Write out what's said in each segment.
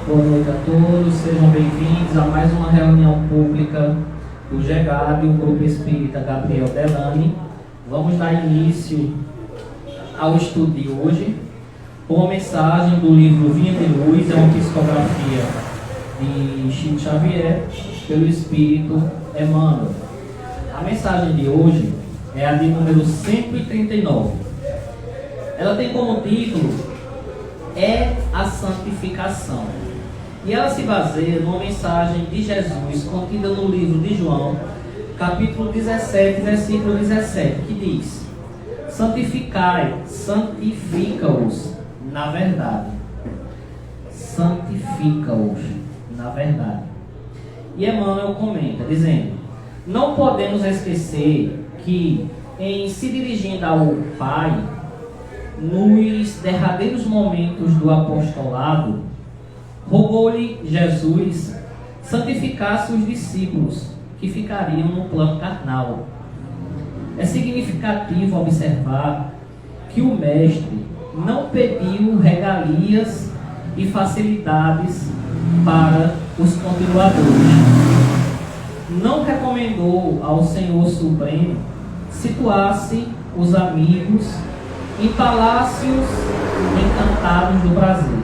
Boa noite a todos, sejam bem-vindos a mais uma reunião pública do GEGAB, o Grupo Espírita Gabriel Delane. Vamos dar início ao estudo de hoje com uma mensagem do livro Vinha de Luz, é uma psicografia de Chico Xavier, pelo Espírito Emmanuel. A mensagem de hoje é a de número 139. Ela tem como título É a Santificação. E ela se baseia numa mensagem de Jesus contida no livro de João, capítulo 17, versículo 17, que diz: Santificai, santifica-os na verdade. Santifica-os na verdade. E Emmanuel comenta, dizendo: não podemos esquecer que, em se dirigindo ao Pai, nos derradeiros momentos do apostolado, rogou-lhe Jesus santificasse os discípulos que ficariam no plano carnal. É significativo observar que o Mestre não pediu regalias e facilidades para os continuadores. Não recomendou ao Senhor Supremo situasse os amigos em palácios encantados do prazer,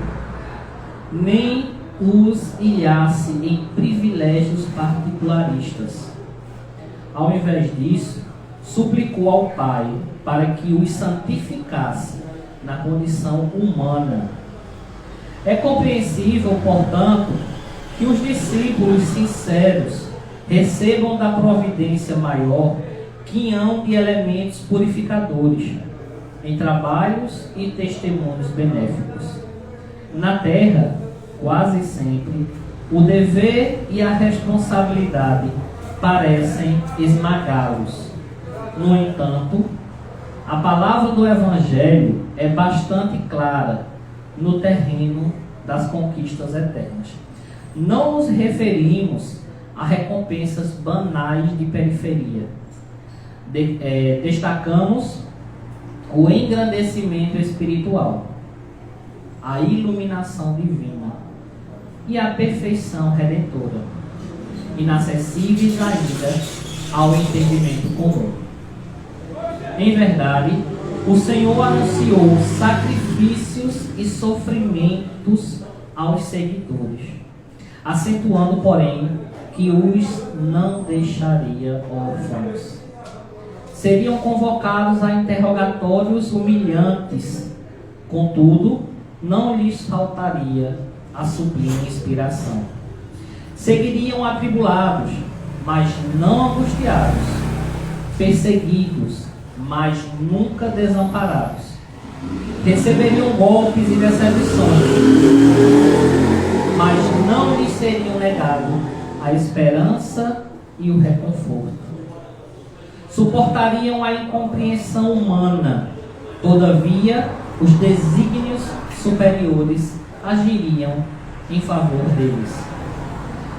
nem os ilhasse em privilégios particularistas. Ao invés disso, suplicou ao Pai para que os santificasse na condição humana. É compreensível, portanto, que os discípulos sinceros recebam da providência maior quinhão de elementos purificadores em trabalhos e testemunhos benéficos. Na terra, quase sempre, o dever e a responsabilidade parecem esmagá-los. No entanto, a palavra do Evangelho é bastante clara no terreno das conquistas eternas. Não nos referimos a recompensas banais de periferia. Destacamos o engrandecimento espiritual, a iluminação divina e a perfeição redentora, inacessíveis ainda ao entendimento comum. Em verdade, o Senhor anunciou sacrifícios e sofrimentos aos seguidores, acentuando, porém, que os não deixaria órfãos. Seriam convocados a interrogatórios humilhantes, contudo, não lhes faltaria a sublime inspiração. Seguiriam atribulados, mas não angustiados, perseguidos, mas nunca desamparados. Receberiam golpes e decepções, mas não lhes seriam negado a esperança e o reconforto. Suportariam a incompreensão humana, todavia os desígnios superiores agiriam em favor deles.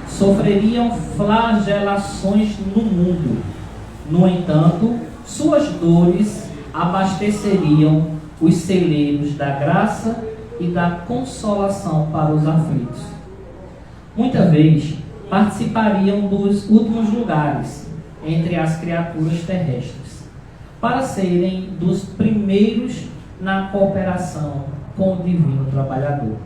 Sofreriam flagelações no mundo, no entanto, suas dores abasteceriam os celeiros da graça e da consolação para os aflitos. Muita vez participariam dos últimos lugares entre as criaturas terrestres, para serem dos primeiros na cooperação com o divino trabalhador.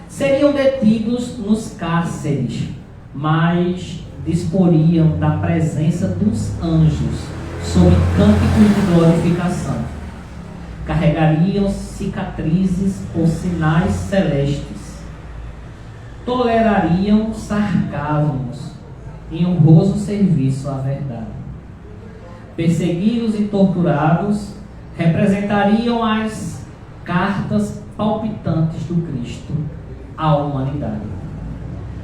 Seriam detidos nos cárceres, mas disporiam da presença dos anjos sob cânticos de glorificação. Carregariam cicatrizes por sinais celestes. Tolerariam sarcasmos em honroso serviço à verdade. Perseguidos e torturados, representariam as cartas palpitantes do Cristo à humanidade.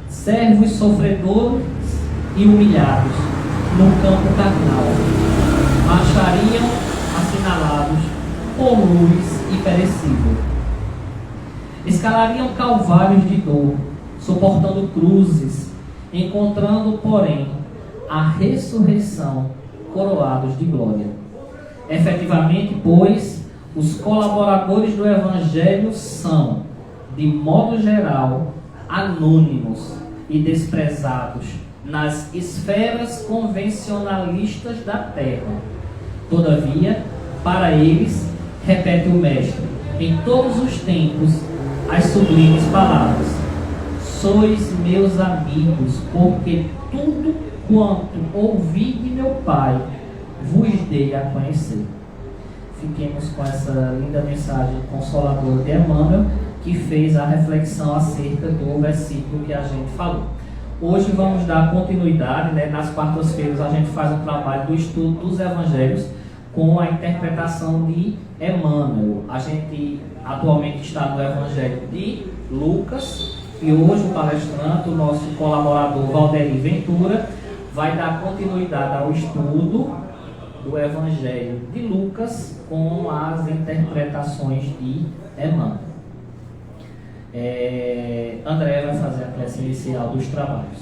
Servos sofredores e humilhados no campo carnal, marchariam assinalados por luz imperecível. Escalariam calvários de dor, suportando cruzes, encontrando, porém, a ressurreição coroados de glória. Efetivamente, pois, os colaboradores do Evangelho são, de modo geral, anônimos e desprezados nas esferas convencionalistas da terra. Todavia, para eles, repete o Mestre, em todos os tempos, as sublimes palavras: sois meus amigos, porque tudo quanto ouvi de meu Pai vos dei a conhecer. Fiquemos com essa linda mensagem consoladora de Emmanuel, que fez a reflexão acerca do versículo que a gente falou. Hoje vamos dar continuidade, né? Nas quartas-feiras a gente faz um trabalho do estudo dos evangelhos com a interpretação de Emmanuel. A gente atualmente está no evangelho de Lucas e hoje o palestrante, o nosso colaborador Valderi Ventura, vai dar continuidade ao estudo do evangelho de Lucas com as interpretações de Emmanuel. André vai fazer a prece inicial dos trabalhos.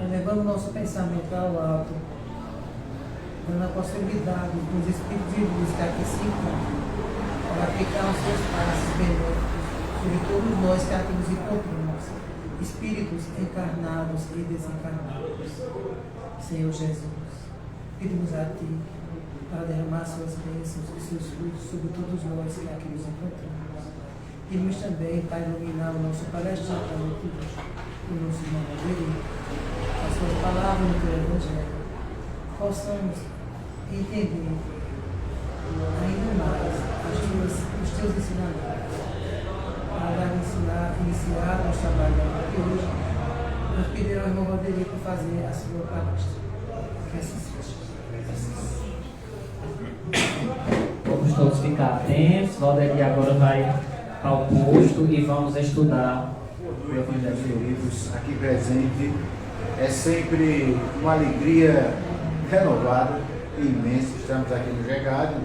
Elevando nosso pensamento ao alto, dando a possibilidade dos espíritos de luz que aqui se encontram, para aplicar os seus passos benéficos sobre todos nós que aqui nos encontramos, espíritos encarnados e desencarnados. Senhor Jesus, pedimos a Ti para derramar suas bênçãos e seus frutos sobre todos nós que aqui nos encontramos. Pedimos também para iluminar o nosso palestrante da noite de hoje, o nosso irmão Valderi, as suas palavras no teu Evangelho, possamos entender ainda mais os teus ensinamentos, para iniciar nosso trabalho aqui hoje. Nós pediremos ao irmão Valderi para fazer a sua palestra. Que assim seja. Vamos todos ficar atentos. Valderi agora vai ao posto e vamos estudar o Evangelho de Livros aqui presente. É sempre uma alegria renovada e imensa. Estamos aqui no GEGAD.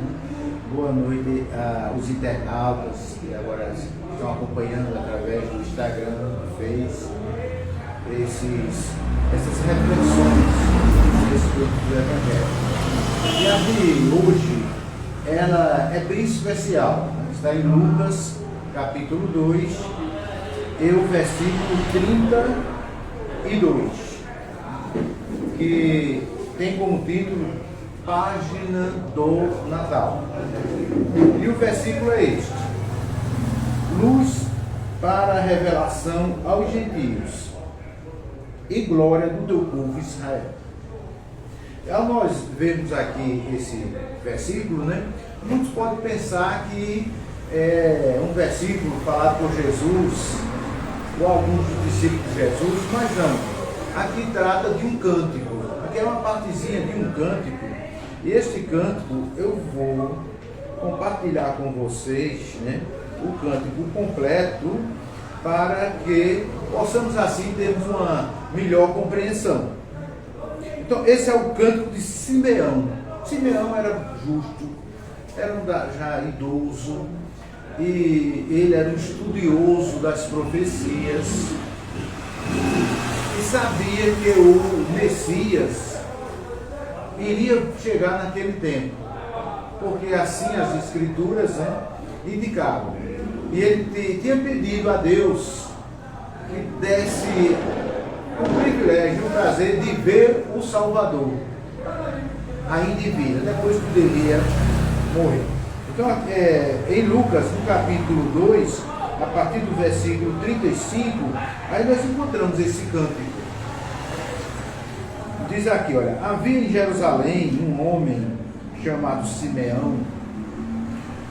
Boa noite aos internautas que agora estão acompanhando através do Instagram, do Face, essas reflexões do Evangelho. E a de hoje, ela é bem especial. Está em Lucas, capítulo 2, e o versículo 32, que tem como título Página do Natal. E o versículo é este: luz para a revelação aos gentios e glória do teu povo Israel. Ao nós vermos aqui esse versículo, né, muitos podem pensar que é um versículo falado por Jesus ou alguns dos discípulos de Jesus, mas não. Aqui trata de um cântico. Aqui é uma partezinha de um cântico. E este cântico eu vou compartilhar com vocês, né, o cântico completo, para que possamos assim termos uma melhor compreensão. Então, esse é o cântico de Simeão. Simeão era justo, era já idoso, e ele era um estudioso das profecias, e sabia que o Messias iria chegar naquele tempo, porque assim as Escrituras, né, indicavam. E ele tinha pedido a Deus que desse o privilégio, o prazer de ver o Salvador ainda em vida, depois que ele ia morrer. Então, em Lucas, no capítulo 2, a partir do versículo 35, aí nós encontramos esse cântico. Diz aqui, olha: havia em Jerusalém um homem chamado Simeão,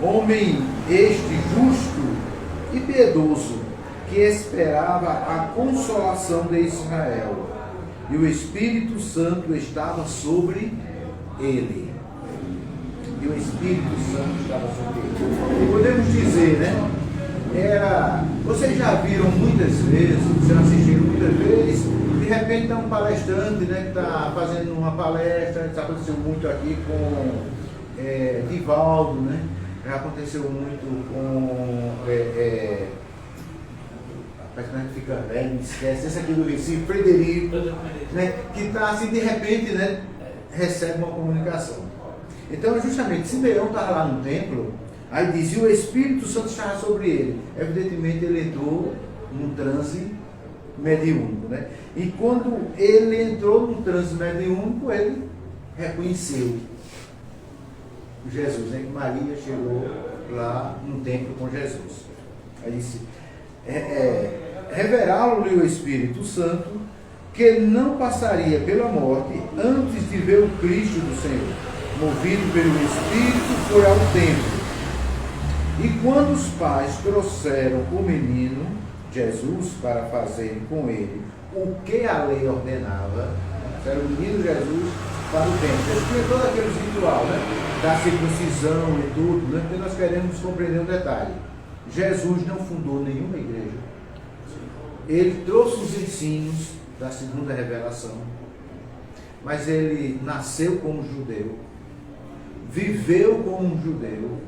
homem este justo e piedoso, que esperava a consolação de Israel, e o Espírito Santo estava sobre ele. E o Espírito Santo estava sobre ele. E podemos dizer, né? Vocês já viram muitas vezes, vocês assistiram muitas vezes, de repente está um palestrante, né, que está fazendo uma palestra. Isso aconteceu muito aqui com Divaldo, né? Já aconteceu muito com parece que a gente fica velho, não esquece. Esse aqui do Recife, Frederico, né, que está assim, de repente, né, recebe uma comunicação. Então, justamente, Simeão estava lá no templo, Aí diz, e o Espírito Santo estava sobre ele. Evidentemente ele entrou num transe mediúnico, né? E quando ele entrou num transe mediúnico, ele reconheceu Jesus, né? Que Maria chegou lá no templo com Jesus. Aí disse, revelá-lo-lhe o Espírito Santo, que não passaria pela morte antes de ver o Cristo do Senhor. Movido pelo Espírito, foi ao templo. E quando os pais trouxeram o menino, Jesus, para fazerem com ele o que a lei ordenava, era o menino Jesus para o templo. Eles tinham todo aquele ritual, né? Da circuncisão e tudo, né? Porque nós queremos compreender um detalhe. Jesus não fundou nenhuma igreja. Ele trouxe os ensinos da segunda revelação, mas ele nasceu como judeu, viveu como um judeu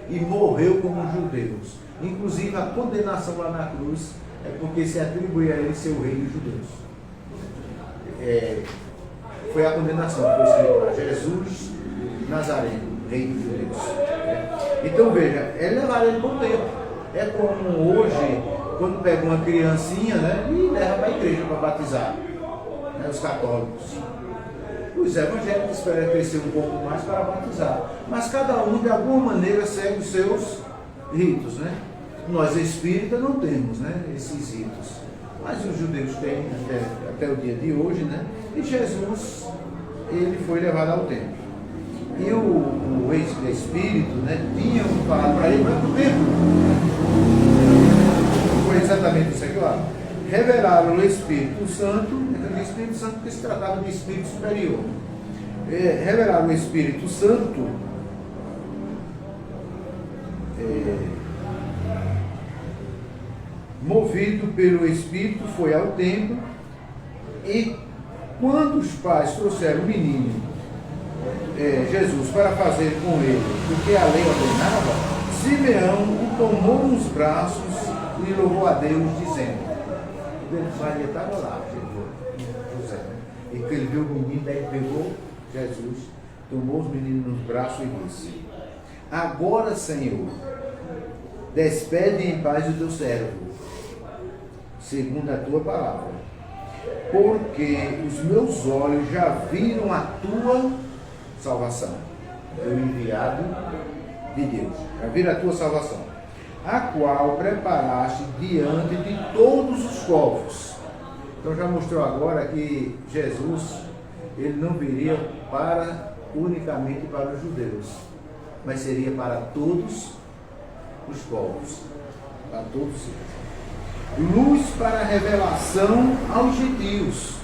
e morreu como um judeu. Inclusive a condenação lá na cruz é porque se atribui a ele ser o rei dos judeus. Foi a condenação que foi escrita lá, Jesus Nazareno, rei dos judeus. Então veja, é levar ele com o tempo. É como hoje, quando pega uma criancinha, né, e leva para a igreja para batizar, né, os católicos. Os evangélicos esperam crescer um pouco mais para batizar. Mas cada um, de alguma maneira, segue os seus ritos, né? Nós espíritas não temos, né, esses ritos. Mas os judeus têm até o dia de hoje, né? E Jesus, ele foi levado ao templo. E o ex-espírito, né, tinha falado para ele, vai para o templo. Foi exatamente isso aqui lá. Revelaram o Espírito Santo, o Espírito Santo porque se tratava de Espírito superior. Revelaram o Espírito Santo movido pelo Espírito, foi ao templo, e quando os pais trouxeram o menino Jesus para fazer com ele o que a lei ordenava, Simeão o tomou nos braços e louvou a Deus, dizendo, Maria estava lá, José, e que ele viu o menino, daí pegou Jesus, tomou os meninos nos braços e disse, agora, Senhor, despede em paz o teu servo, segundo a tua palavra, porque os meus olhos já viram a tua salvação, o enviado de Deus, já viram a tua salvação, a qual preparaste diante de todos os povos. Então já mostrou agora que Jesus, ele não viria unicamente para os judeus, mas seria para todos os povos, para todos eles. Luz para a revelação aos gentios,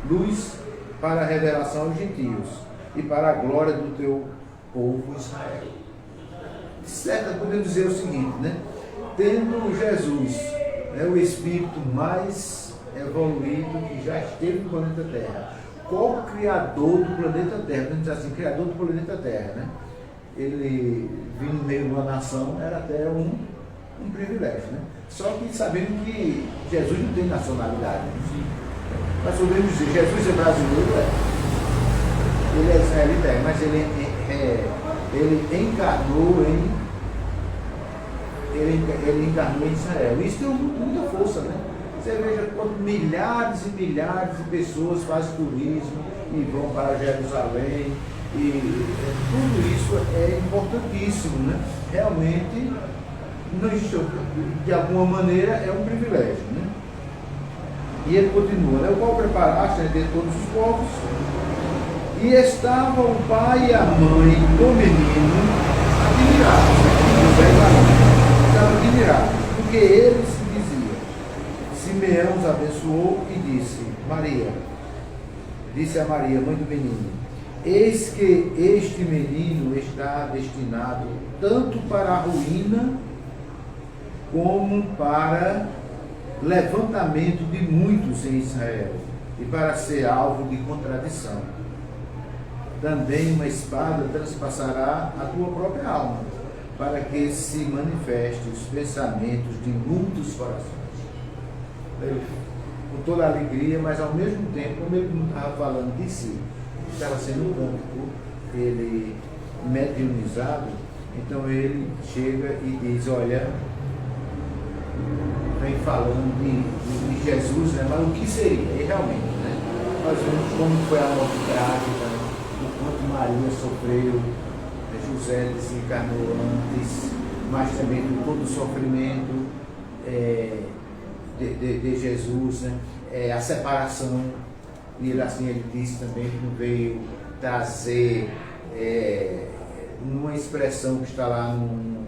luz para a revelação aos gentios e para a glória do teu povo Israel. De certo, podemos dizer o seguinte, né? Tendo Jesus, né, o espírito mais evoluído que já esteve no planeta Terra, qual o criador do planeta Terra? Podemos dizer assim, criador do planeta Terra, né? Ele vindo no meio de uma nação era até um privilégio, né? Só que sabendo que Jesus não tem nacionalidade. Nós podemos dizer, Jesus é brasileiro, ele é israelita, mas ele encarnou em Israel. Isso tem muita força, né? Você veja quanto milhares e milhares de pessoas fazem turismo e vão para Jerusalém, e tudo isso é importantíssimo, né? Realmente, de alguma maneira, é um privilégio, né? E ele continua, né? O qual preparaste de todos os povos, e estava o pai e a mãe do menino admirados, estavam admirados, porque ele se dizia, Simeão os abençoou e disse a Maria, mãe do menino, eis que este menino está destinado tanto para a ruína como para levantamento de muitos em Israel e para ser alvo de contradição. Também uma espada transpassará a tua própria alma, para que se manifeste os pensamentos de muitos corações. Com toda a alegria, mas ao mesmo tempo, como ele não estava falando de si, estava sendo um cântico, ele mediunizado, Então ele chega e diz, olha, vem falando de Jesus, né? Mas o que seria? E realmente, né? Nós vemos como foi a morte trágica, né? O quanto Maria sofreu, José desencarnou antes, mas também com todo o sofrimento de Jesus, né? A separação, e ele, assim ele disse também que não veio trazer numa expressão que está lá no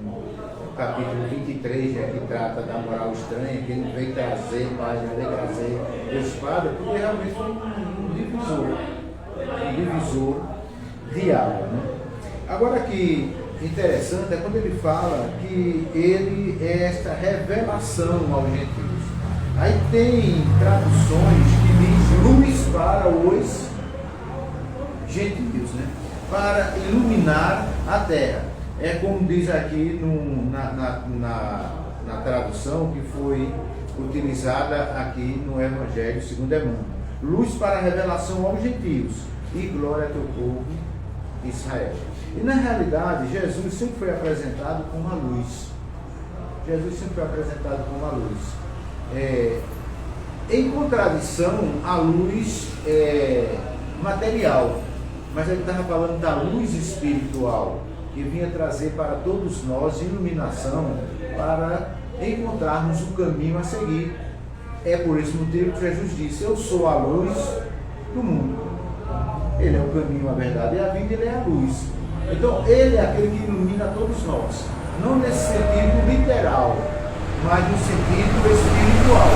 capítulo 23, né, que trata da moral estranha, que ele veio trazer paz, veio trazer espada, porque realmente foi um divisor de água. Né? Agora que interessante é quando ele fala que ele é esta revelação aos gentios. Aí tem traduções que diz luz para os gentios, né? Para iluminar a terra. É como diz aqui na tradução que foi utilizada aqui no Evangelho segundo Emmanuel. Luz para a revelação aos gentios e glória ao teu povo Israel. E na realidade, Jesus sempre foi apresentado como a luz. Jesus sempre foi apresentado como a luz. Em contradição, a luz material. Mas ele estava falando da luz espiritual, que vinha trazer para todos nós iluminação para encontrarmos o caminho a seguir. É por esse motivo que Jesus disse, eu sou a luz do mundo. Ele é o caminho, a verdade e a vida, ele é a luz. Então, ele é aquele que ilumina todos nós. Não nesse sentido literal, mas no sentido espiritual.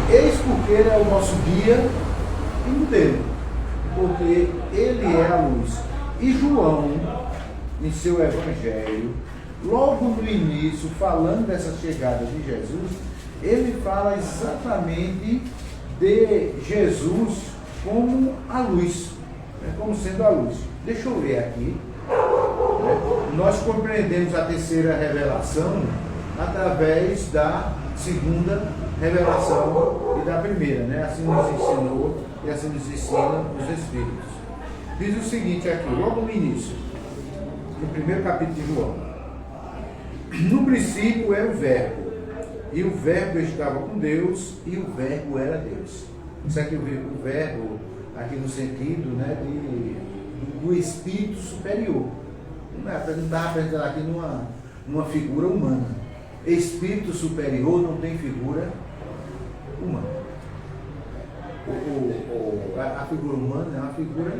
Eis porque ele é o nosso guia e modelo. Porque ele é a luz. E João, em seu Evangelho, logo no início, falando dessa chegada de Jesus, ele fala exatamente de Jesus como a luz, né? Como sendo a luz. Deixa eu ler aqui. Nós compreendemos a terceira revelação através da segunda revelação e da primeira, né? Assim nos ensinou e assim nos ensina os Espíritos. Diz o seguinte aqui, logo no início, no primeiro capítulo de João. No princípio era o Verbo, e o Verbo estava com Deus, e o Verbo era Deus. Isso aqui o Verbo, aqui no sentido, né, do Espírito superior. Não está apresentando aqui numa figura humana. Espírito superior não tem figura humana. A figura humana é uma figura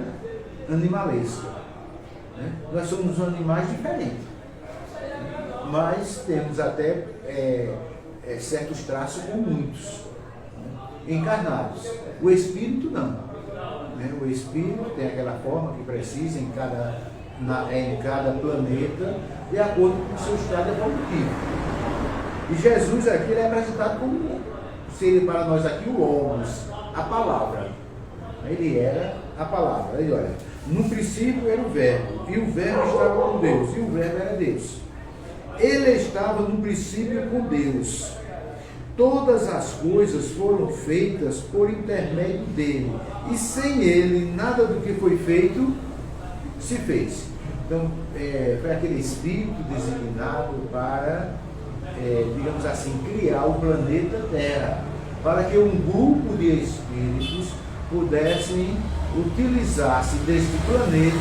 animalesca. Né? Nós somos animais diferentes, mas temos até certos traços com muitos, né? Encarnados. O espírito não. Né? O espírito tem aquela forma que precisa em cada planeta, de acordo com o seu estado evolutivo. E Jesus aqui ele é apresentado como seria para nós aqui o Logos, a palavra. Ele era a palavra. Aí olha, no princípio era o Verbo, e o Verbo estava com Deus, e o Verbo era Deus. Ele estava no princípio com Deus. Todas as coisas foram feitas por intermédio dele, e sem ele nada do que foi feito se fez. Então, foi aquele espírito designado para, digamos assim, criar o planeta Terra, para que um grupo de espíritos pudessem utilizar-se deste planeta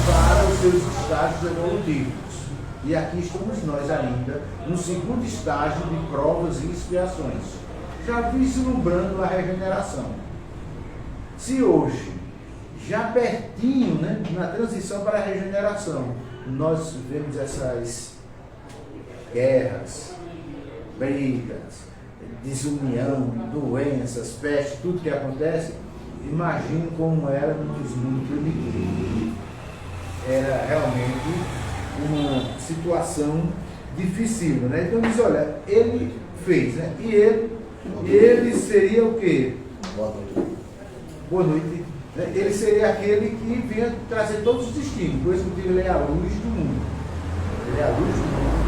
para os seus estágios evolutivos. E aqui estamos nós ainda, no segundo estágio de provas e expiações, já vislumbrando a regeneração. Se hoje, já pertinho, né, na transição para a regeneração, nós vemos essas guerras, brigas, desunião, doenças, peste, tudo que acontece, imagino como era nos mundos primitivos. Era realmente uma situação difícil, né? Então diz, olha, ele fez, né? E ele seria o quê? Boa noite. Ele seria aquele que vinha trazer todos os destinos, por esse motivo ele é a luz do mundo. Ele é a luz do mundo.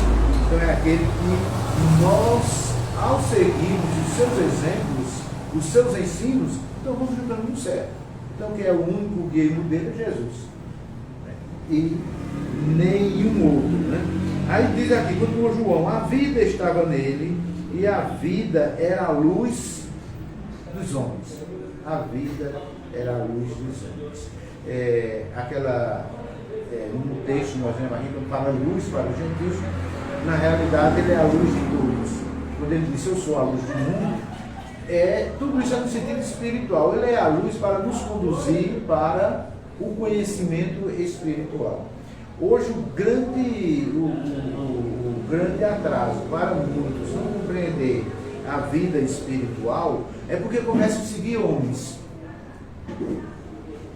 Então é aquele que nós, ao seguirmos os seus exemplos, os seus ensinos, então vamos no caminho certo. Então quem é o único guia e modelo é Jesus. E nenhum outro. Né? Aí diz aqui, quando João, a vida estava nele e a vida era a luz dos homens. A vida era a luz dos homens. No texto nós vemos aqui, quando fala luz para os gentios, na realidade ele é a luz de todos. Quando ele diz eu sou a luz do mundo, tudo isso é no sentido espiritual. Ele é a luz para nos conduzir para o conhecimento espiritual. Hoje o grande atraso para muitos não compreender a vida espiritual é porque começam a seguir homens.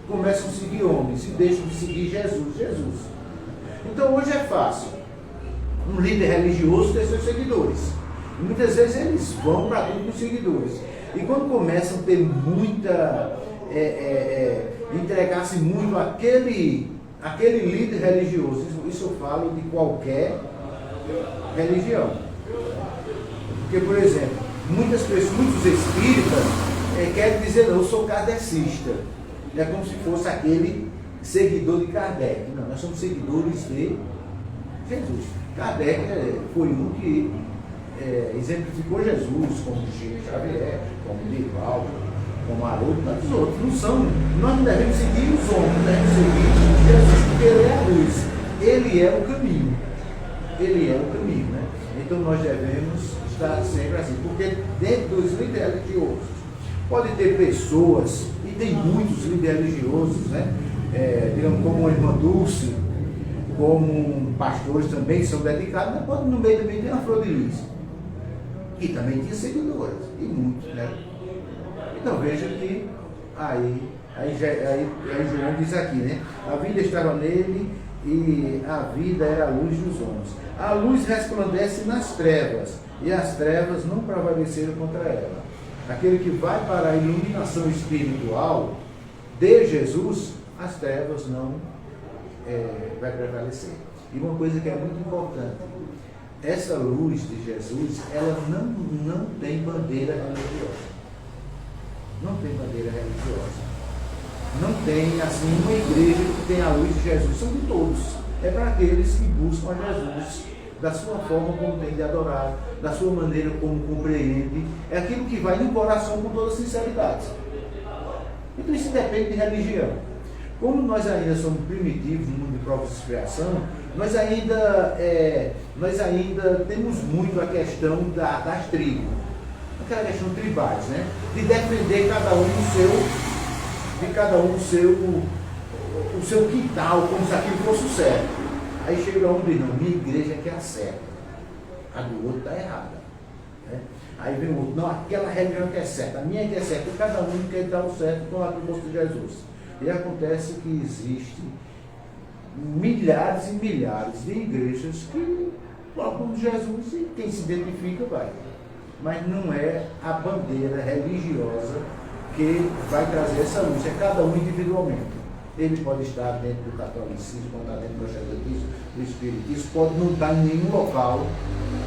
Começam a seguir homens e deixam de seguir Jesus. Então hoje é fácil um líder religioso ter seus seguidores. E muitas vezes eles vão para tudo com os seguidores. E quando começam a ter muita... entregar-se muito àquele líder religioso, isso eu falo de qualquer religião. Porque, por exemplo, muitos espíritas querem dizer, não, eu sou kardecista. É como se fosse aquele seguidor de Kardec. Não, nós somos seguidores de Jesus. Kardec foi um que exemplificou Jesus, como Chico Xavier, como Divaldo, como Haroldo, tantos outros. Nós não devemos seguir os homens, devemos seguir Jesus, porque ele é a luz. Ele é o caminho. Ele é o caminho, né? Então nós devemos estar sempre assim, porque dentro dos líderes religiosos pode ter pessoas, e tem muitos líderes religiosos, né? Digamos, como a irmã Dulce, como pastores também que são dedicados, mas pode no meio também ter uma Flor de Lis, que também tinha seguidores, e muitos, né? Então veja que aí João diz aqui, né? A vida estava nele e a vida era a luz dos homens. A luz resplandece nas trevas e as trevas não prevaleceram contra ela. Aquele que vai para a iluminação espiritual de Jesus, as trevas não vai prevalecer. E uma coisa que é muito importante, essa luz de Jesus, ela não tem bandeira religiosa. Não tem bandeira religiosa. Não tem, assim, uma igreja que tem a luz de Jesus. São de todos. É para aqueles que buscam a Jesus, da sua forma como tem de adorar, da sua maneira como compreende. É aquilo que vai no coração com toda sinceridade. Então isso depende de religião. Como nós ainda somos primitivos no mundo de provas de expiação, nós ainda temos muito a questão das tribos. Aquela questão tribais, né? De defender cada um o seu quintal, como se aquilo fosse o certo. Aí chega um e diz, não, minha igreja que é a certa, a do outro está errada. Né? Aí vem o outro, não, aquela religião que é certa, a minha que é certa, e cada um quer dar o certo com a proposta de Jesus. E acontece que existem milhares e milhares de igrejas que colocam Jesus e quem se identifica vai. Mas não é a bandeira religiosa que vai trazer essa luz, é cada um individualmente. Ele pode estar dentro do catolicismo, pode estar dentro do protestantismo, do espiritismo, pode não estar em nenhum local.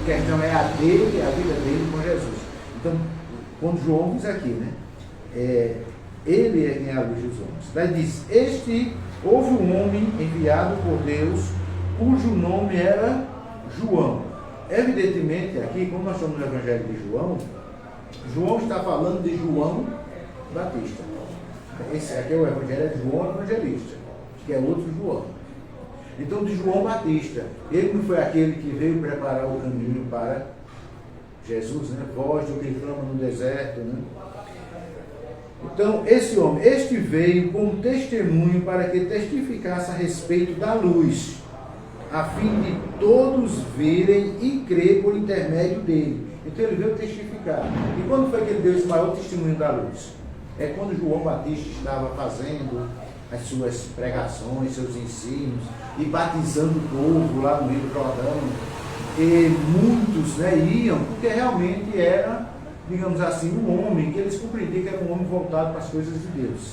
A questão é a dele, a vida dele com Jesus. Então, quando João diz aqui, né? Ele é quem é a luz dos homens. Daí diz, houve um homem enviado por Deus, cujo nome era João. Evidentemente, aqui, como nós estamos no Evangelho de João, João está falando de João Batista. Esse aqui é o Evangelho de João Evangelista, que é outro João. Então, de João Batista, ele não foi aquele que veio preparar o caminho para Jesus, né? Voz do que clama no deserto, né? Então, esse homem, veio como testemunho para que testificasse a respeito da luz, a fim de todos verem e crer por intermédio dele. Então ele veio testificar. E quando foi que ele deu esse maior testemunho da luz? É quando João Batista estava fazendo as suas pregações, seus ensinos, e batizando o povo lá no Rio Jordão. E muitos, né, iam, porque realmente era, digamos assim, um homem que eles compreendiam que era um homem voltado para as coisas de Deus.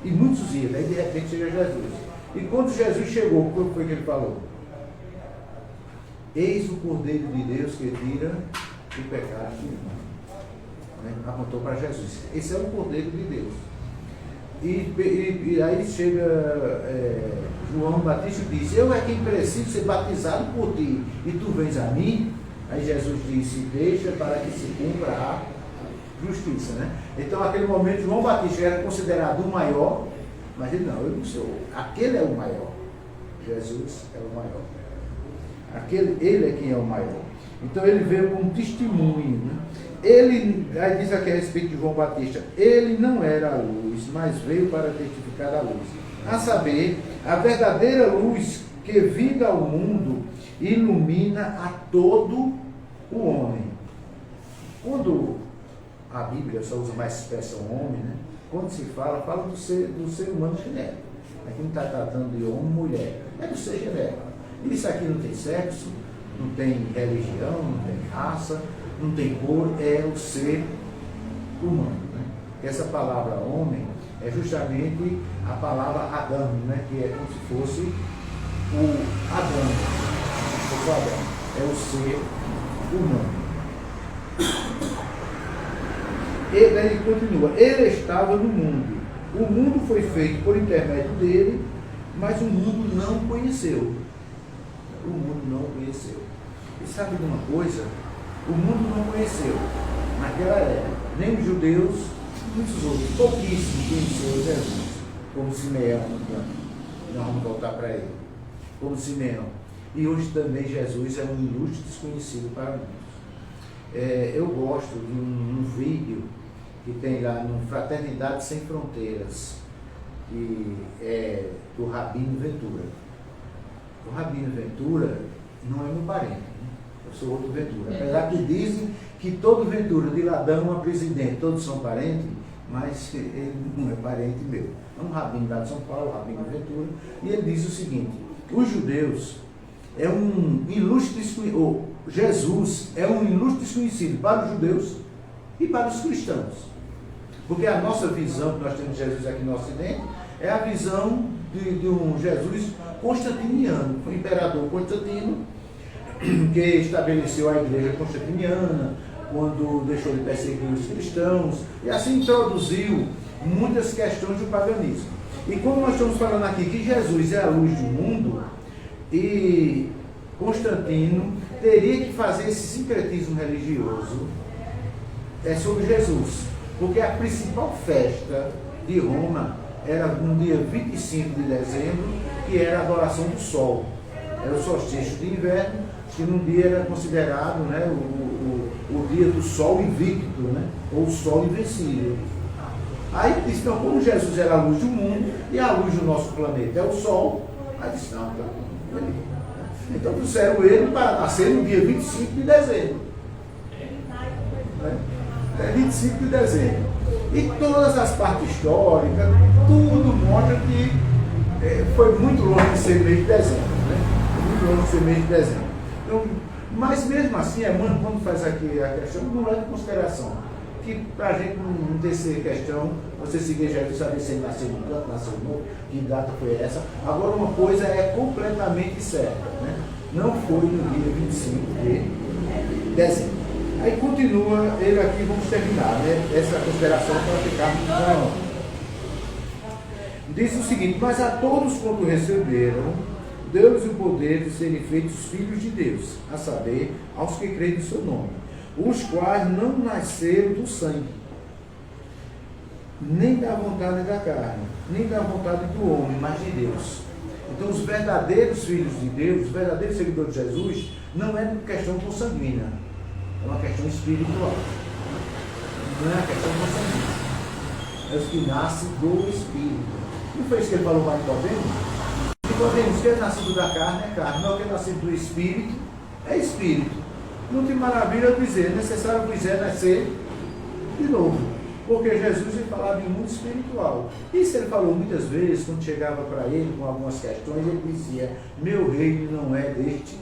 E muitos iam, daí de repente chega Jesus. E quando Jesus chegou, o que foi que ele falou? Eis o Cordeiro de Deus que tira o pecado do mundo. Né? Apontou para Jesus. Esse é o Cordeiro de Deus. E aí chega João Batista disse: eu é quem preciso ser batizado por ti, e tu vens a mim? Aí Jesus disse: deixa para que se cumpra a justiça, né? Então, naquele momento, João Batista era considerado o maior, mas ele não, eu não sou. Aquele é o maior. Jesus é o maior. Ele é quem é o maior. Então, ele veio com um testemunho, né? Aí diz aqui a respeito de João Batista: ele não era a luz, mas veio para testificar a luz, a saber, a verdadeira luz que vindo ao mundo ilumina a todo o homem. Quando a Bíblia só usa mais expressão homem, né? Quando se fala do ser humano genérico. Aqui não está tratando de homem e mulher, é do ser genérico. Isso aqui não tem sexo, não tem religião, não tem raça, não tem cor, é o ser humano, né? Essa palavra homem é justamente a palavra Adão, né? Que é como se fosse o Adão. É o ser humano. Ele continua: ele estava no mundo. O mundo foi feito por intermédio dele, mas o mundo não conheceu. O mundo não conheceu. E sabe de uma coisa? O mundo não conheceu naquela época, nem os judeus, muitos outros, pouquíssimos conheceram Jesus, como Simeão. Nós vamos voltar para ele. Como Simeão. E hoje também Jesus é um ilustre desconhecido para muitos. Eu gosto de um vídeo que tem lá no Fraternidade Sem Fronteiras, que é do Rabino Ventura. O Rabino Ventura não é meu parente, né? Eu sou outro Ventura. Apesar que dizem que todo Ventura, de Ladão a presidente, todos são parentes, mas ele não é parente meu. É um rabino lá de São Paulo, o Rabino Ventura, e ele diz o seguinte: os judeus é um ilustre desconhecido, Jesus é um ilustre desconhecido para os judeus e para os cristãos. Porque a nossa visão que nós temos de Jesus aqui no Ocidente é a visão de um Jesus constantiniano. Foi o imperador Constantino que estabeleceu a igreja constantiniana, quando deixou de perseguir os cristãos, e assim introduziu muitas questões do paganismo. E como nós estamos falando aqui que Jesus é a luz do mundo, e Constantino teria que fazer esse sincretismo religioso sobre Jesus, porque a principal festa de Roma era no dia 25 de dezembro, que era a adoração do sol. Era o solstício de inverno, que num dia era considerado, né, o dia do sol invicto, né, ou o sol invencível. Aí disse: então, como Jesus era a luz do mundo e a luz do nosso planeta é o sol, aí disse: não, então trouxeram ele para nascer no dia 25 de dezembro. É 25 de dezembro. E todas as partes históricas, tudo mostra que foi muito longe de ser mês de dezembro, né? Muito longe de ser mês de dezembro. Então, mas mesmo assim, Emmanuel, quando faz aqui a questão, não leva em consideração que para a gente não ter essa questão, você seguir Jesus, saber se ele nasceu no canto, nasceu no outro, que data foi essa. Agora, uma coisa é completamente certa, né? Não foi no dia 25 de dezembro. Aí continua ele aqui, vamos terminar, né? Essa consideração para ficarmos com. Diz o seguinte: mas a todos quanto receberam, deu-lhes o poder de serem feitos filhos de Deus, a saber, aos que creem no seu nome, os quais não nasceram do sangue, nem da vontade da carne, nem da vontade do homem, mas de Deus. Então, os verdadeiros filhos de Deus, os verdadeiros seguidores de Jesus, não é questão consanguínea, é uma questão espiritual. Não é uma questão consanguínea. É os que nascem do Espírito. Não foi isso que ele falou para Nicodemos? Nicodemos, que é nascido da carne é carne, não, que é nascido do Espírito é Espírito. Não tem maravilha eu dizer: necessário vos é nascer de novo. Porque Jesus ele falava em mundo espiritual. Isso ele falou muitas vezes, quando chegava para ele com algumas questões, ele dizia: meu reino não é deste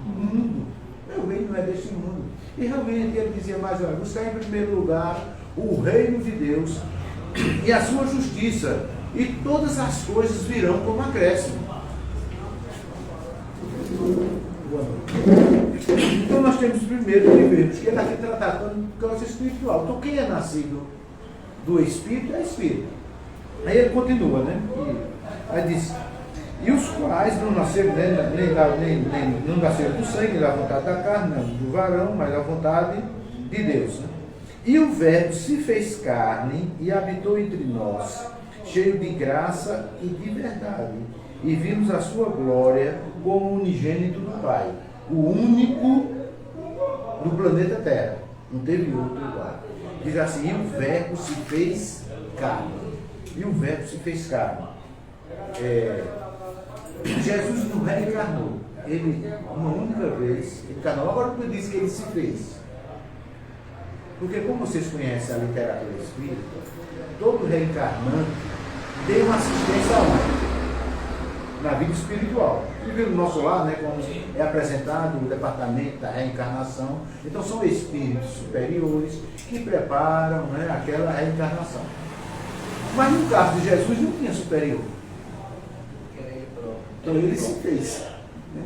mundo. Meu reino não é deste mundo. E realmente ele dizia mais uma vez: buscar em primeiro lugar o reino de Deus e a sua justiça, e todas as coisas virão como acréscimo. Então nós temos primeiro que vermos que ele aqui está tratando de causa espiritual. Então quem é nascido do Espírito é Espírito. Aí ele continua, né? Aí diz: E os quais não nasceram, não nasceram do sangue, da vontade da carne, não do varão, mas da vontade de Deus. Né? E o Verbo se fez carne e habitou entre nós, cheio de graça e de verdade. E vimos a sua glória como unigênito do Pai, o único do planeta Terra. Não teve outro igual. Diz assim, e o Verbo se fez carne. E o Verbo se fez carne. Jesus não reencarnou. Ele, uma única vez, encarnou. Agora por isso que ele se fez. Porque como vocês conhecem a literatura espírita, todo reencarnante tem uma assistência aonde? Na vida espiritual. E do nosso lado, né, como é apresentado o departamento da reencarnação, então são espíritos superiores que preparam, né, aquela reencarnação. Mas no caso de Jesus não tinha superior. Então ele se fez. Né?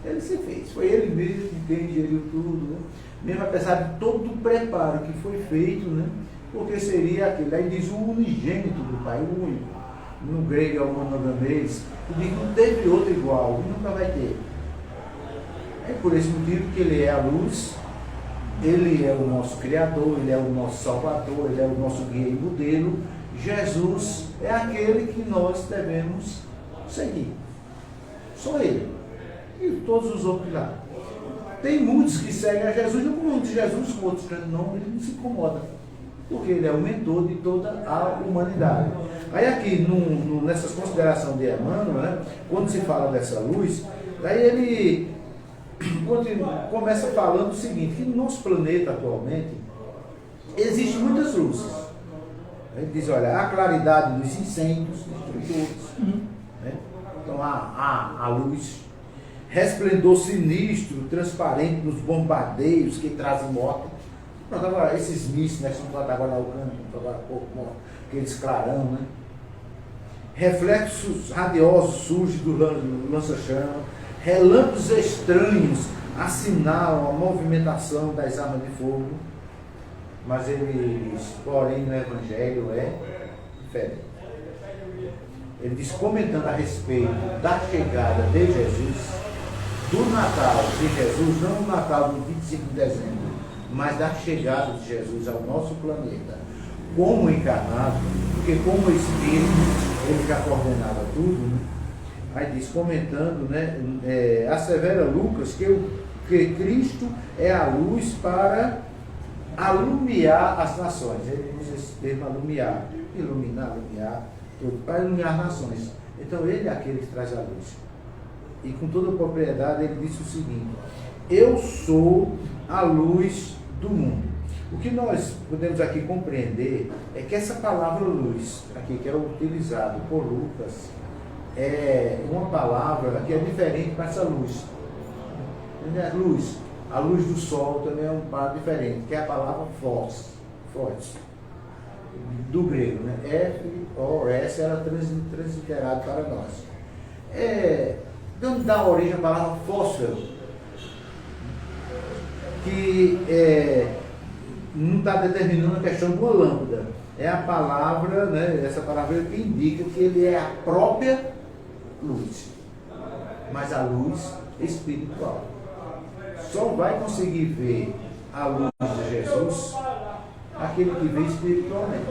Ele se fez. Foi ele mesmo quem geriu tudo. Né? Mesmo apesar de todo o preparo que foi feito, né? Porque seria aquele. Aí diz o unigênito do Pai, o único. No grego é o monogamês. E diz que não teve outro igual. E nunca vai ter. É por esse motivo que ele é a luz. Ele é o nosso Criador. Ele é o nosso Salvador. Ele é o nosso guia e modelo. Jesus é aquele que nós devemos seguir. Só ele. E todos os outros lá. Tem muitos que seguem a Jesus, não com de Jesus, com outros não, ele não se incomoda. Porque ele é o mentor de toda a humanidade. Aí aqui, nessas considerações de Emmanuel, né, quando se fala dessa luz, aí ele começa falando o seguinte, que no nosso planeta atualmente, existem muitas luzes. Ele diz, olha, a claridade dos incêndios, destrutores, né? Então a luz, resplendor sinistro, transparente nos bombardeios que trazem morte. Pronto, agora esses mísseis, né, que estão agora na Ucrânia, agora há pouco, aqueles clarão, né? Reflexos radiosos surgem do lança-chama, relâmpagos estranhos assinalam a movimentação das armas de fogo, mas ele diz, porém no Evangelho é diferente. Ele diz, comentando a respeito da chegada de Jesus, do Natal de Jesus, não o Natal do 25 de dezembro, mas da chegada de Jesus ao nosso planeta, como encarnado, porque como Espírito, ele já coordenava tudo, né? Aí diz, comentando, né, assevera Lucas que Cristo é a luz para alumiar as nações. Ele usa esse termo alumiar, iluminar, alumiar, tudo, para iluminar as nações. Então ele é aquele que traz a luz. E com toda a propriedade ele disse o seguinte, eu sou a luz do mundo. O que nós podemos aqui compreender é que essa palavra luz, aqui que é utilizado por Lucas, é uma palavra que é diferente para essa luz. Luz, a luz do sol também é uma palavra diferente, que é a palavra forte, do grego, né? F-O-S, ela transliterada para nós. De onde dá origem a palavra fósforo, que não está determinando a questão de uma lâmpada. É a palavra, né, essa palavra que indica que ele é a própria luz. Mas a luz espiritual. Só vai conseguir ver a luz de Jesus aquele que vê espiritualmente.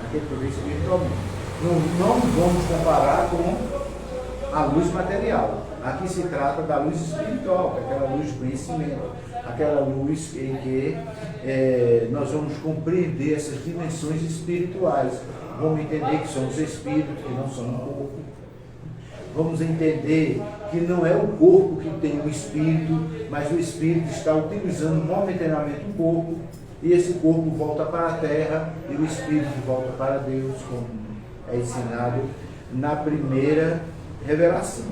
Aquele que vê espiritualmente. Não vamos comparar com a luz material. Aqui se trata da luz espiritual, aquela luz do conhecimento, aquela luz em que nós vamos compreender essas dimensões espirituais. Vamos entender que somos espíritos, que não somos um corpo. Vamos entender que não é o corpo que tem o espírito, mas o espírito está utilizando momentaneamente o corpo, e esse corpo volta para a terra e o espírito volta para Deus, como é ensinado na primeira revelação.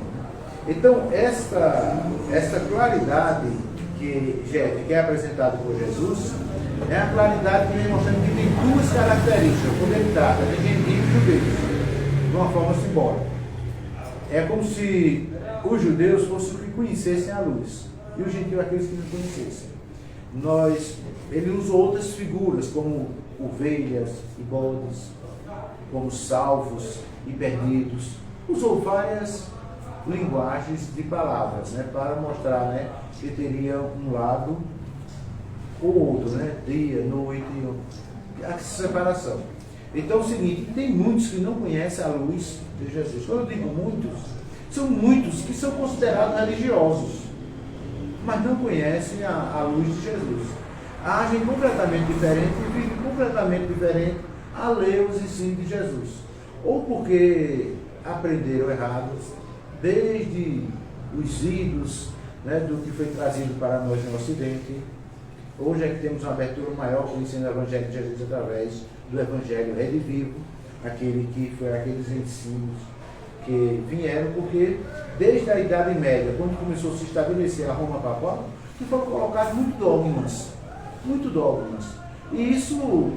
Então, essa claridade que é apresentada por Jesus é a claridade que vem mostrando que tem duas características, quando ele trata de gentios e judeus, de uma forma simbólica. É como se os judeus fossem os que conhecessem a luz, e os gentios aqueles que não conhecessem. Ele usou outras figuras, como ovelhas e bodes, como salvos e perdidos, usou várias linguagens de palavras, né, para mostrar, né, que teria um lado ou outro, né, dia, noite, a separação. Então é o seguinte, tem muitos que não conhecem a luz de Jesus. Quando eu digo muitos, são muitos que são considerados religiosos, mas não conhecem a luz de Jesus. Agem completamente diferente e vivem completamente diferente a ler os ensinos de Jesus. Ou porque aprenderam errados, desde os ídolos, né, do que foi trazido para nós no Ocidente. Hoje é que temos uma abertura maior para o ensino do Evangelho de Jesus através do Evangelho Redivivo, aquele que foi aqueles ensinos que vieram, porque desde a Idade Média, quando começou a se estabelecer a Roma Papal, que foram colocados muito dogmas. E isso,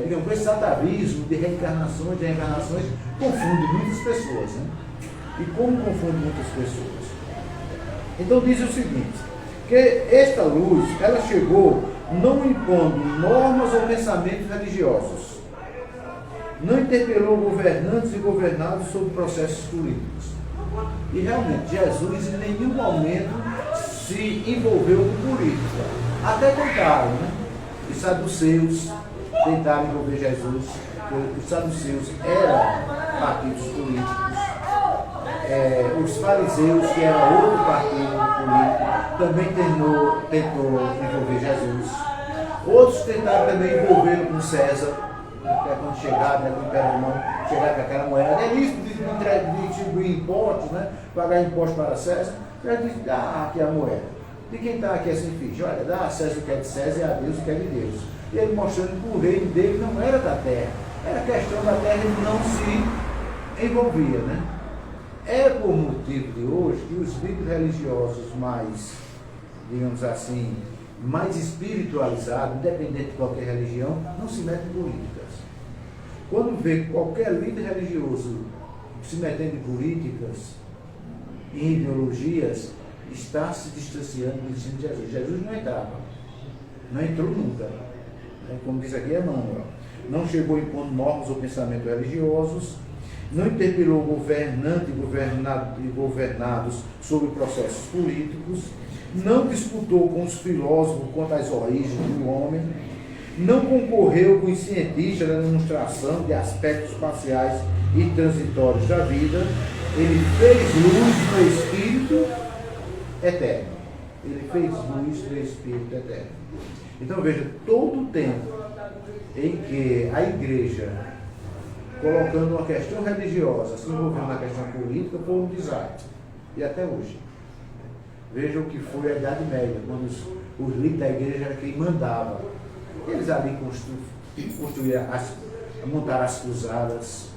digamos, esse atavismo de reencarnações, confunde muitas pessoas, né? E como confunde muitas pessoas? Então diz o seguinte, que esta luz, ela chegou não impondo normas ou pensamentos religiosos, não interpelou governantes e governados sobre processos políticos. E realmente, Jesus em nenhum momento se envolveu com política. Até tentaram, né? Os saduceus tentaram envolver Jesus, os saduceus eram partidos políticos. Os fariseus, que era outro partido político, também tentou envolver Jesus. Outros tentaram também envolvê-lo com César, que é quando chegaram, né, com o Império Romano, chegaram com aquela moeda. É isso de distribuir impostos, né, pagar impostos para César. Ele disse, aqui a moeda. De quem está aqui assim, ficha? Olha, dá a César o que é de César e a Deus o que é de Deus. E ele mostrando que o reino dele não era da terra. Era questão da terra, ele não se envolvia, né? É por motivo de hoje que os líderes religiosos mais, digamos assim, mais espiritualizados, independente de qualquer religião, não se metem em políticas. Quando vê qualquer líder religioso se metendo em políticas, em ideologias, está se distanciando do ensino de Jesus. Jesus não entrava, não entrou nunca. Como diz aqui Emmanuel, não chegou impondo normas ou pensamentos religiosos, não interpelou governantes e governados sobre processos políticos, não disputou com os filósofos quanto às origens do homem, não concorreu com os cientistas na demonstração de aspectos espaciais e transitórios da vida. Ele fez luz no Espírito eterno. Ele fez luz no Espírito eterno. Então veja, todo o tempo em que a igreja, colocando uma questão religiosa, se envolvendo na questão política, foi um desastre. E até hoje. Veja o que foi a Idade Média, quando os líderes da igreja eram quem mandava. Eles ali construíram, montaram as cruzadas,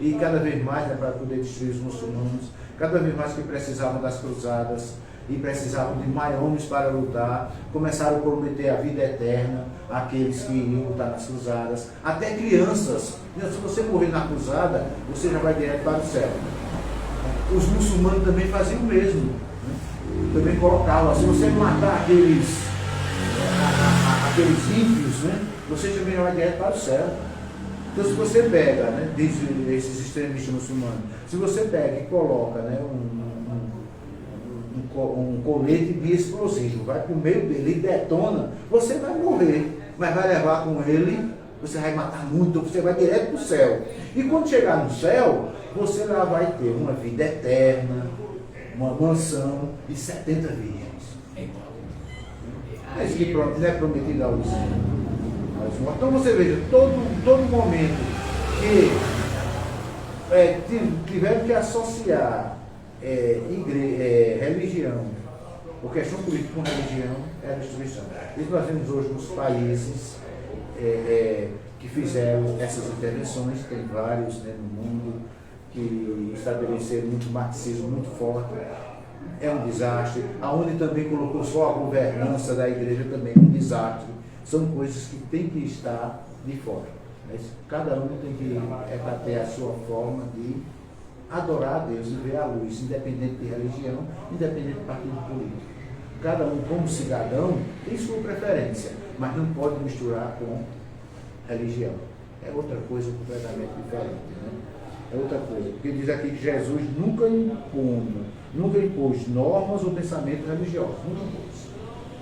e cada vez mais, né, para poder destruir os muçulmanos, cada vez mais que precisavam das cruzadas e precisavam de mais homens para lutar, começaram a prometer a vida eterna àqueles que iriam lutar nas cruzadas, até crianças. Se você morrer na cruzada, você já vai direto para o céu. Os muçulmanos também faziam o mesmo, né? Também colocavam, se você matar aqueles ímpios, né, você também já vai direto para o céu. Então, se você pega, né, diz esses extremistas muçulmanos, se você pega e coloca, né, um colete de explosivo, vai para o meio dele e detona, você vai morrer, mas vai levar com ele, você vai matar muito, você vai direto para o céu. E quando chegar no céu, você lá vai ter uma vida eterna, uma mansão e 70 virgens. É isso que não é prometido aos. Então você veja, todo momento que tiveram que associar religião, ou questão política com religião, é a destruição. Isso nós vemos hoje nos países que fizeram essas intervenções, tem vários, né, no mundo, que estabeleceram muito marxismo muito forte. É um desastre. Aonde também colocou só a governança da igreja também é um desastre. São coisas que tem que estar de fora. Mas cada um tem que ter a sua forma de adorar a Deus e ver a luz, independente de religião, independente de partido político. Cada um, como cidadão, tem sua preferência, mas não pode misturar com religião. É outra coisa completamente diferente, né? é outra coisa. Porque diz aqui que Jesus nunca impôs normas ou pensamentos religiosos. Nunca impôs.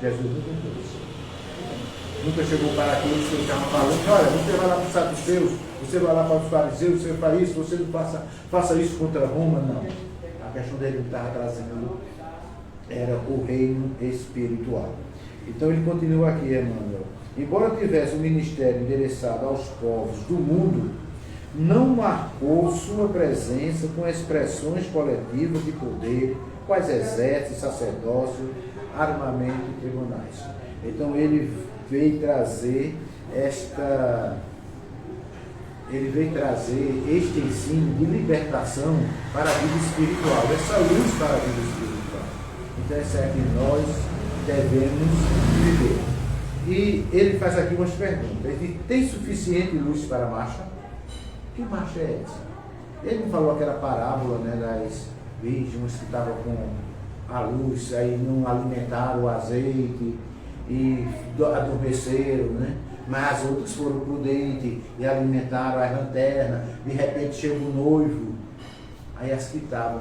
Jesus nunca impôs. Nunca chegou para aqueles que estavam falando, olha, você vai lá para os saduceus, você vai lá para os fariseus, você faz isso, você não faça isso contra Roma, não. A questão dele estava trazendo era o reino espiritual. Então ele continua aqui, Emmanuel. Embora tivesse um ministério endereçado aos povos do mundo, não marcou sua presença com expressões coletivas de poder, quais exércitos, sacerdócio, armamento e tribunais. Então ele veio trazer este ensino de libertação para a vida espiritual, essa luz para a vida espiritual. Então essa é a que nós devemos viver. E ele faz aqui umas perguntas. Ele diz, tem suficiente luz para a marcha? Que marcha é essa? Ele não falou aquela parábola, né, das virgens que estavam com a luz, aí não alimentaram o azeite e adormeceram, né? Mas as outras foram prudentes e alimentaram a lanterna. De repente chega o noivo, aí as que estavam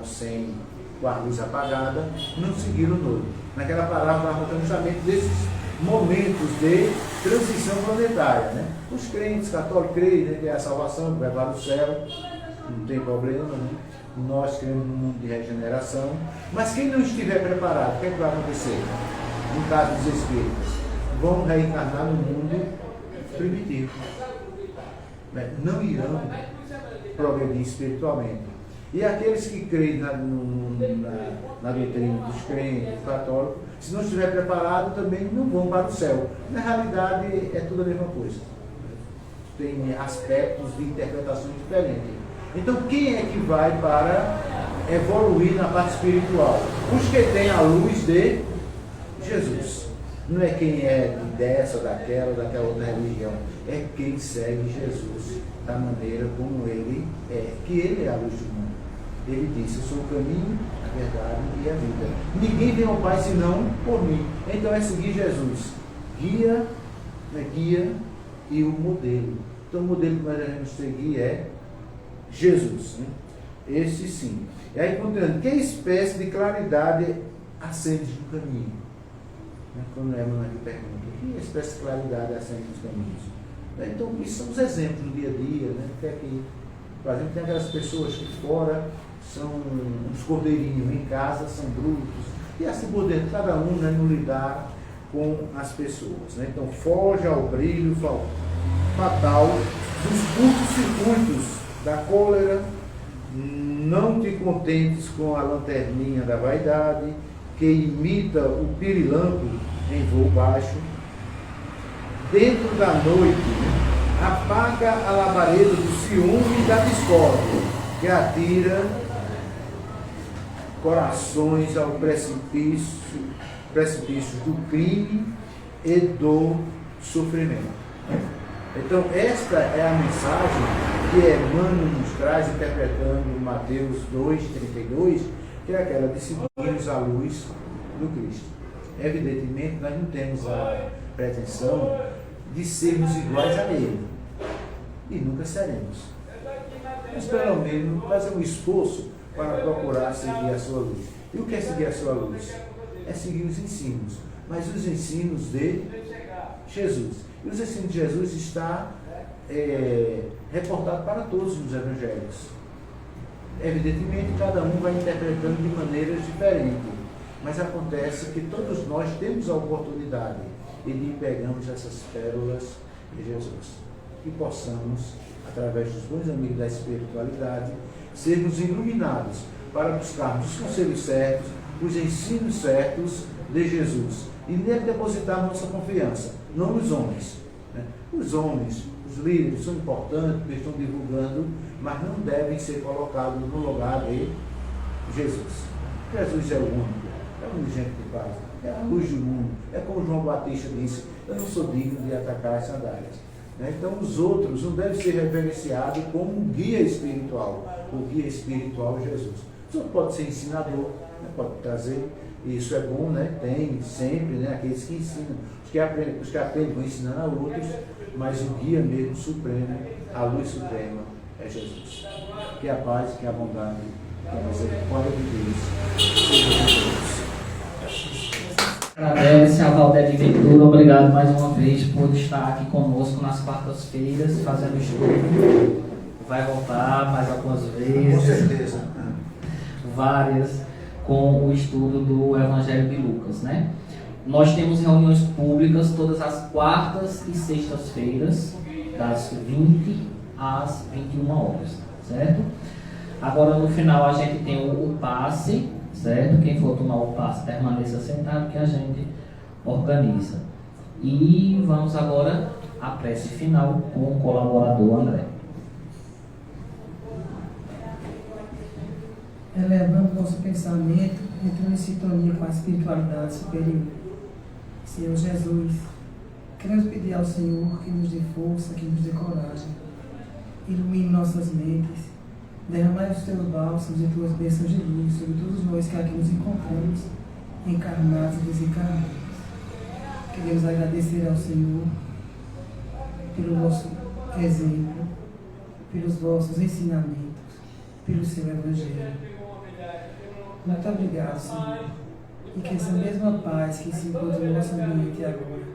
com a luz apagada não seguiram o noivo. Naquela parábola estava contando justamente desses momentos de transição planetária, né? Os crentes católicos creem, né, que é a salvação, que vai para o céu, não tem problema, né? Nós cremos num mundo de regeneração, mas quem não estiver preparado, o que é que vai acontecer? No caso dos espíritos, vão reencarnar no mundo primitivo, né? Não irão progredir espiritualmente. E aqueles que creem na doutrina dos crentes, católicos, se não estiver preparado, também não vão para o céu. Na realidade, é tudo a mesma coisa. Tem aspectos de interpretações diferentes. Então, quem é que vai para evoluir na parte espiritual? Os que têm a luz de Jesus. Não é quem é dessa, daquela outra religião. É quem segue Jesus da maneira como ele é. Que ele é a luz do mundo. Ele disse, eu sou o caminho, a verdade e a vida. Ninguém vem ao Pai senão por mim. Então é seguir Jesus. Guia e o modelo. Então o modelo que nós devemos seguir é Jesus. Né? Esse sim. E aí continuando, que espécie de claridade acende no caminho? Quando Emmanuel aqui pergunta, que espécie de claridade acende nos caminhos? Então isso são os exemplos do dia a dia, né? Porque aqui, por exemplo, tem aquelas pessoas que fora são uns cordeirinhos, em casa são brutos, e assim por dentro, cada um, né, não lidar com as pessoas. Né? Então foge ao brilho fatal dos curtos-circuitos da cólera, não te contentes com a lanterninha da vaidade, que imita o pirilampo em voo baixo. Dentro da noite, apaga a labareda do ciúme e da discórdia, que atira corações ao precipício do crime e do sofrimento. Então, esta é a mensagem que Emmanuel nos traz, interpretando Mateus 2,32, que é aquela de seguirmos a luz do Cristo. Evidentemente, nós não temos a pretensão de sermos iguais a Ele, e nunca seremos. Mas, pelo menos, fazer um esforço para procurar seguir a sua luz. E o que é seguir a sua luz? É seguir os ensinos, mas os ensinos de Jesus. E os ensinos de Jesus está reportado para todos os evangelhos. Evidentemente, cada um vai interpretando de maneiras diferentes, mas acontece que todos nós temos a oportunidade de pegamos essas pérolas de Jesus. E possamos, através dos bons amigos da espiritualidade, sermos iluminados para buscarmos os conselhos certos, os ensinos certos de Jesus. E nele depositarmos nossa confiança, não nos homens. Né? Os homens, os líderes são importantes, porque estão divulgando, mas não devem ser colocados no lugar de Jesus. Jesus é o único, é o único gente de paz, é a luz do mundo. É como João Batista disse, eu não sou digno de atacar as sandálias. Então os outros não devem ser reverenciados como um guia espiritual. O guia espiritual é Jesus. Os outros podem ser ensinador, né? Pode trazer, isso é bom, né? Tem sempre, né? Aqueles que ensinam, os que aprendem vão ensinando a outros, mas o guia mesmo supremo, a luz suprema é Jesus. Que a paz, que a bondade, que a misericórdia de Deus seja com todos. Agradece a Valdete Ventura, obrigado mais uma vez por estar aqui conosco nas quartas-feiras, fazendo estudo. Vai voltar mais algumas vezes. Com certeza. Várias, com o estudo do Evangelho de Lucas, né? Nós temos reuniões públicas todas as quartas e sextas-feiras, das 20 às 21 horas, certo? Agora no final a gente tem o passe, certo? Quem for tomar o passe permaneça sentado que a gente organiza. E vamos agora à prece final com o colaborador André. Elevando nosso pensamento, entrando em sintonia com a espiritualidade superior. Senhor Jesus, queremos pedir ao Senhor que nos dê força, que nos dê coragem, ilumine nossas mentes, derramai os teus bálsamos e tuas bênçãos de luz sobre todos nós que aqui nos encontramos, encarnados e desencarnados. Queremos agradecer ao Senhor pelo vosso exemplo, pelos vossos ensinamentos, pelo seu Evangelho. Muito obrigado, Senhor. E que essa mesma paz que se encontra no nosso ambiente agora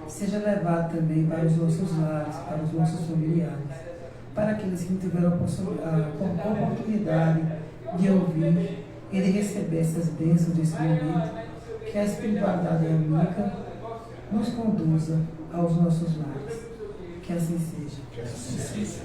seja levada também para os nossos lares, para os nossos familiares, para aqueles que não tiveram a oportunidade de ouvir e de receber essas bênçãos desse momento, que a espiritualidade amiga nos conduza aos nossos lares. Que assim seja. Que assim seja.